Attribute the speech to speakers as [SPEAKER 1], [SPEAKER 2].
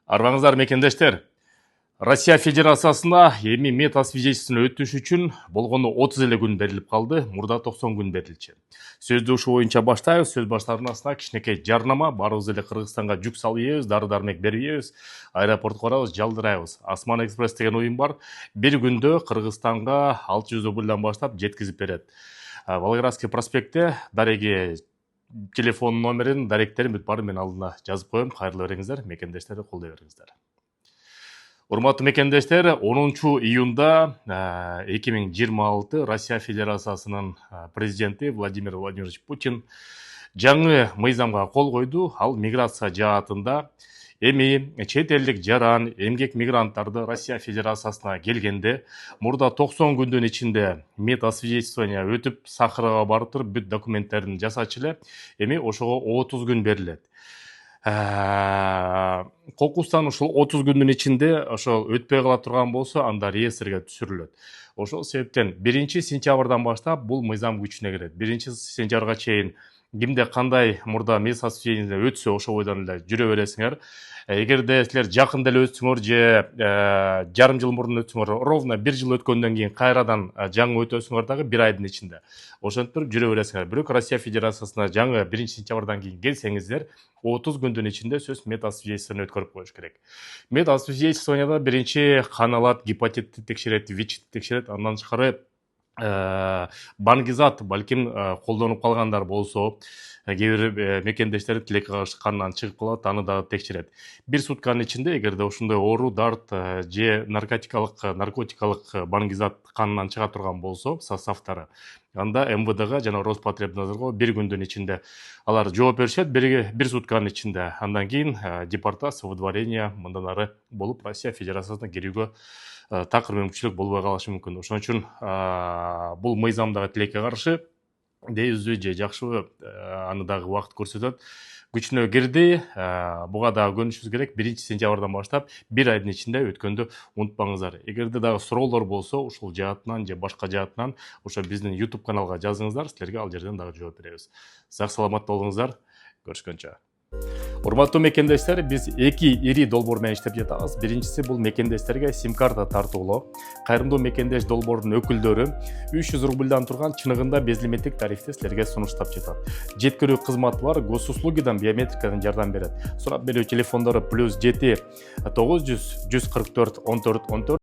[SPEAKER 1] Арбаңыздар мекендештер. Россия Федерациясына эми мета свидетельствосун өтүш үчүн болгону 30 эле күн берилип калды. Мурда 90 күн берилчү. Сөздү ушу боюнча баштайбыз. Сөз баштаарынан кичинекей жарнама. Барыбыз эле Кыргызстанга жүк салып, дары-дармек берип, аэропортко барабыз, жалдырайбыз. Асман экспресс деген уюм бар. Бир күндө Кыргызстанга 600 рубльдан баштап жеткизип берет. Волгоградский проспектте дареги телефон номерин, даректерин бүт баарын мен алдына жазып коем. Кайрылуу бериңиздер, мекендештерди колдой бериңиздер. Урматтуу мекендештер, 10 июнда 2026 Россия Федерациясынын президенти Владимир Владимирович Путин жаңы мыйзамга кол койду. Ал миграция жаатында эми чет элдик жаран, эмгек мигранттарды Россия Федерациясына келгенде мурда 90 күндүн ичинде метасвидетельствование өтүп, Сахарага барып туруп бүт документтерин жасачу эле, эми ошого 30 күн берилет. Кокустан ушул 30 күндүн ичинде ошол өтпөй кала турган болсо, анда реестрге түшүрүлөт. Ошол себептен 1 сентябрдан баштап бул мыйзам күчүнө кирет. 1 сентябрга чейин кимде кандай мурда метасвидетельствование өтсө ошол бойдон эле жүрө бересиңер. Эгерде силер жакында эле өтсөңөр же жарым жыл мурун өтсөңөр, ровно 1 жыл өткөндөн кийин кайрадан жаңы өтөсүңөр дагы 1 айдын ичинде. Ошентип жүрө бересиңер. Бирок Россия Федерациясына жаңы 1 сентябрдан кийин келсеңиздер, 30 күндүн ичинде сөз метасвидетельствование өткөрүп коюш керек. Метасвидетельствованияда биринчи каналат гепатитти текшерет, ВИЧ текшерет, андан тышкары баңгизат балким колдонуп калгандар болсо, кээ бир мекендештер тилекке каршы кандан чыгып калат, аны дагы текшерет. 1 сутканын ичинде эгерде ошондой оору, дарт же наркотикалык баңгизат канынан чыга турган болсо, составтары, анда МВДга жана Роспотребнадзорго 1 күндүн ичинде алар жооп беришет, 1 сутканын ичинде. Андан кийин депортация, выдворение мындан ары болуп Россия Федерациясына кирүүгө такыр мүмкүнчүлүк болбой калышы мүмкүн. Ошон үчүн бул мыйзамдагы тилекке каршы дейбизби же жакшыбы, аны дагы убакыт көрсөтөт. Күчүнө кирди, буга дагы көнүшүбүз керек. 1 сентябрдан баштап 1 айдын ичинде өткөндү унутпаңыздар. Эгерде дагы суроолор болсо, ушул жаатынан же башка жаатынан ошо биздин YouTube каналга жазыңыздар, силерге ал жерден дагы жооп беребиз. Сак саламат болуңуздар. Көрүшкөнчө. Урматтуу мекендештер, биз 2 ири долбоор менен иштеп жатабыз. Биринчиси бул мекендештерге сим-карта тартуулоо. Кайрымдуу мекендеш долбоордун өкүлдөрү 300 рубльдан турган чыныгында безлимиттик тарифти силерге сунуштап жатат. Жеткирүү кызматы бар, госуслугидан биометрикадан жардам берет. Сурап берүү телефондору +7 900 144 14 14.